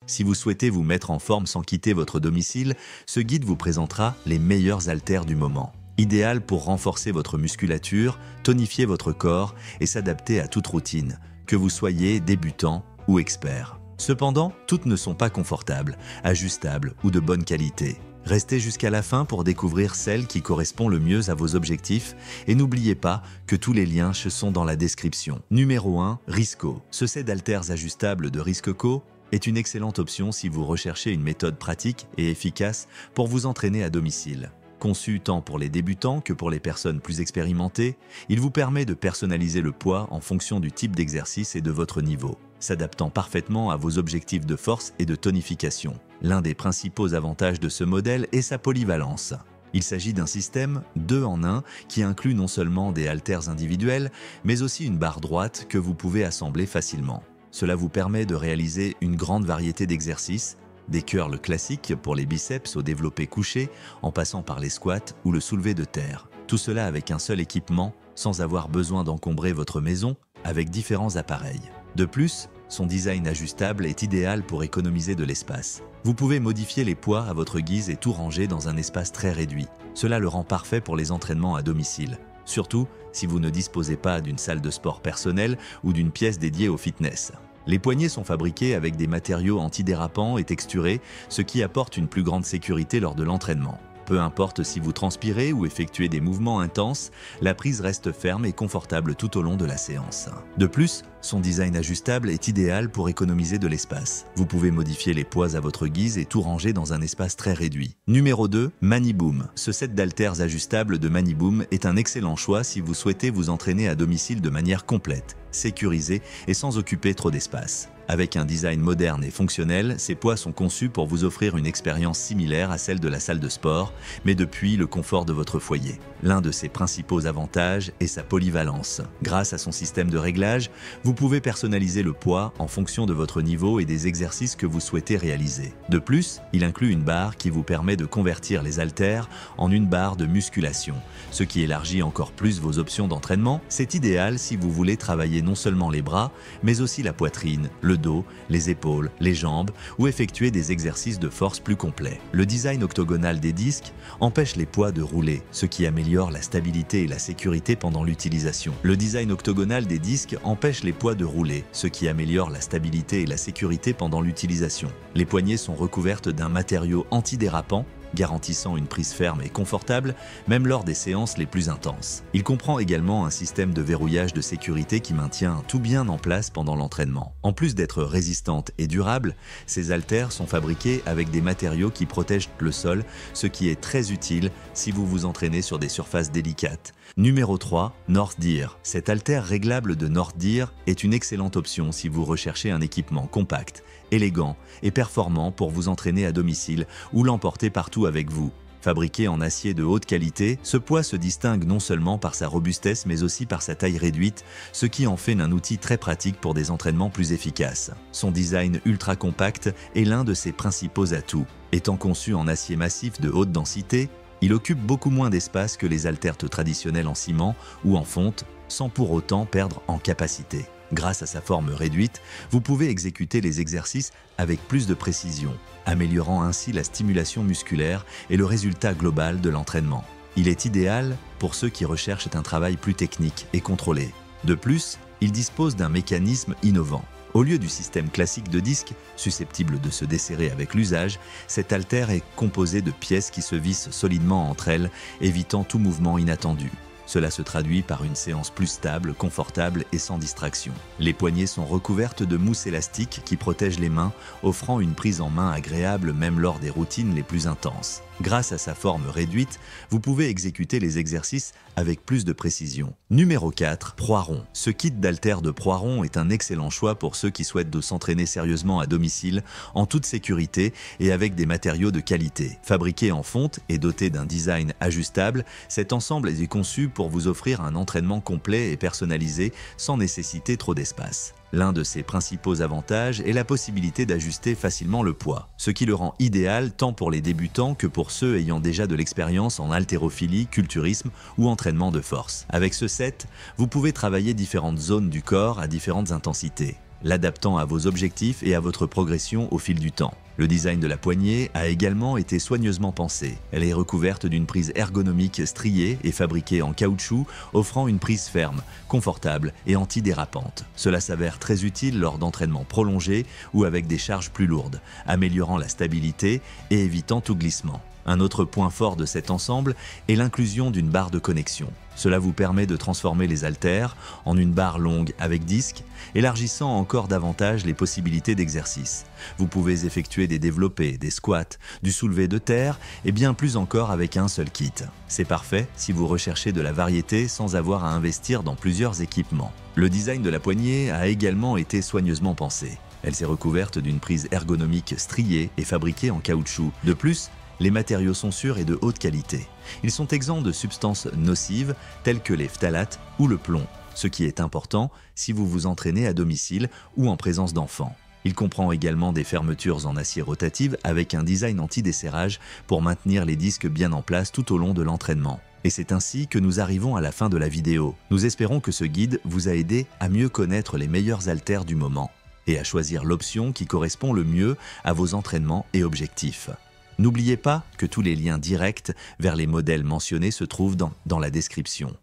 Si vous souhaitez vous mettre en forme sans quitter votre domicile, ce guide vous présentera les meilleurs haltères du moment. Idéal pour renforcer votre musculature, tonifier votre corps et s'adapter à toute routine, que vous soyez débutant ou expert. Cependant, toutes ne sont pas confortables, ajustables ou de bonne qualité. Restez jusqu'à la fin pour découvrir celle qui correspond le mieux à vos objectifs et n'oubliez pas que tous les liens sont dans la description. Numéro 1. Risco. Ce set d'haltères ajustables de Risco est une excellente option si vous recherchez une méthode pratique et efficace pour vous entraîner à domicile. Conçu tant pour les débutants que pour les personnes plus expérimentées, il vous permet de personnaliser le poids en fonction du type d'exercice et de votre niveau, s'adaptant parfaitement à vos objectifs de force et de tonification. L'un des principaux avantages de ce modèle est sa polyvalence. Il s'agit d'un système 2 en 1 qui inclut non seulement des haltères individuels, mais aussi une barre droite que vous pouvez assembler facilement. Cela vous permet de réaliser une grande variété d'exercices, des curls classiques pour les biceps au développé couché, en passant par les squats ou le soulevé de terre. Tout cela avec un seul équipement, sans avoir besoin d'encombrer votre maison avec différents appareils. De plus, son design ajustable est idéal pour économiser de l'espace. Vous pouvez modifier les poids à votre guise et tout ranger dans un espace très réduit. Cela le rend parfait pour les entraînements à domicile, surtout si vous ne disposez pas d'une salle de sport personnelle ou d'une pièce dédiée au fitness. Les poignets sont fabriqués avec des matériaux antidérapants et texturés, ce qui apporte une plus grande sécurité lors de l'entraînement. Peu importe si vous transpirez ou effectuez des mouvements intenses, la prise reste ferme et confortable tout au long de la séance. De plus, son design ajustable est idéal pour économiser de l'espace. Vous pouvez modifier les poids à votre guise et tout ranger dans un espace très réduit. Numéro 2. Maniboom. Ce set d'haltères ajustables de Maniboom est un excellent choix si vous souhaitez vous entraîner à domicile de manière complète, sécurisée et sans occuper trop d'espace. Avec un design moderne et fonctionnel, ces poids sont conçus pour vous offrir une expérience similaire à celle de la salle de sport, mais depuis le confort de votre foyer. L'un de ses principaux avantages est sa polyvalence. Grâce à son système de réglage, vous pouvez personnaliser le poids en fonction de votre niveau et des exercices que vous souhaitez réaliser. De plus, il inclut une barre qui vous permet de convertir les haltères en une barre de musculation, ce qui élargit encore plus vos options d'entraînement. C'est idéal si vous voulez travailler non seulement les bras, mais aussi la poitrine, le dos, les épaules, les jambes ou effectuer des exercices de force plus complets. Le design octogonal des disques empêche les poids de rouler, ce qui améliore la stabilité et la sécurité pendant l'utilisation. Le design octogonal des disques empêche les poids de rouler, ce qui améliore la stabilité et la sécurité pendant l'utilisation. Les poignées sont recouvertes d'un matériau antidérapant garantissant une prise ferme et confortable, même lors des séances les plus intenses. Il comprend également un système de verrouillage de sécurité qui maintient tout bien en place pendant l'entraînement. En plus d'être résistantes et durables, ces haltères sont fabriqués avec des matériaux qui protègent le sol, ce qui est très utile si vous vous entraînez sur des surfaces délicates. Numéro 3. Northdeer. Cet haltère réglable de Northdeer est une excellente option si vous recherchez un équipement compact, élégant et performant pour vous entraîner à domicile ou l'emporter partout avec vous. Fabriqué en acier de haute qualité, ce poids se distingue non seulement par sa robustesse mais aussi par sa taille réduite, ce qui en fait un outil très pratique pour des entraînements plus efficaces. Son design ultra compact est l'un de ses principaux atouts. Étant conçu en acier massif de haute densité, il occupe beaucoup moins d'espace que les haltères traditionnels en ciment ou en fonte, sans pour autant perdre en capacité. Grâce à sa forme réduite, vous pouvez exécuter les exercices avec plus de précision, améliorant ainsi la stimulation musculaire et le résultat global de l'entraînement. Il est idéal pour ceux qui recherchent un travail plus technique et contrôlé. De plus, il dispose d'un mécanisme innovant. Au lieu du système classique de disques, susceptible de se desserrer avec l'usage, cet haltère est composé de pièces qui se vissent solidement entre elles, évitant tout mouvement inattendu. Cela se traduit par une séance plus stable, confortable et sans distraction. Les poignées sont recouvertes de mousse élastique qui protège les mains, offrant une prise en main agréable même lors des routines les plus intenses. Grâce à sa forme réduite, vous pouvez exécuter les exercices avec plus de précision. Numéro 4. Proiron. Ce kit d'haltères de Proiron est un excellent choix pour ceux qui souhaitent s'entraîner sérieusement à domicile, en toute sécurité et avec des matériaux de qualité. Fabriqué en fonte et doté d'un design ajustable, cet ensemble est conçu pour vous offrir un entraînement complet et personnalisé sans nécessiter trop d'espace. L'un de ses principaux avantages est la possibilité d'ajuster facilement le poids, ce qui le rend idéal tant pour les débutants que pour ceux ayant déjà de l'expérience en haltérophilie, culturisme ou entraînement de force. Avec ce set, vous pouvez travailler différentes zones du corps à différentes intensités. l'adaptant à vos objectifs et à votre progression au fil du temps. Le design de la poignée a également été soigneusement pensé. Elle est recouverte d'une prise ergonomique striée et fabriquée en caoutchouc, offrant une prise ferme, confortable et antidérapante. Cela s'avère très utile lors d'entraînements prolongés ou avec des charges plus lourdes, améliorant la stabilité et évitant tout glissement. Un autre point fort de cet ensemble est l'inclusion d'une barre de connexion. Cela vous permet de transformer les haltères en une barre longue avec disque, élargissant encore davantage les possibilités d'exercice. Vous pouvez effectuer des développés, des squats, du soulevé de terre et bien plus encore avec un seul kit. C'est parfait si vous recherchez de la variété sans avoir à investir dans plusieurs équipements. Le design de la poignée a également été soigneusement pensé. Elle s'est recouverte d'une prise ergonomique striée et fabriquée en caoutchouc. De plus, les matériaux sont sûrs et de haute qualité. Ils sont exempts de substances nocives telles que les phtalates ou le plomb, ce qui est important si vous vous entraînez à domicile ou en présence d'enfants. Il comprend également des fermetures en acier rotative avec un design anti-desserrage pour maintenir les disques bien en place tout au long de l'entraînement. Et c'est ainsi que nous arrivons à la fin de la vidéo. Nous espérons que ce guide vous a aidé à mieux connaître les meilleurs haltères du moment et à choisir l'option qui correspond le mieux à vos entraînements et objectifs. N'oubliez pas que tous les liens directs vers les modèles mentionnés se trouvent dans la description.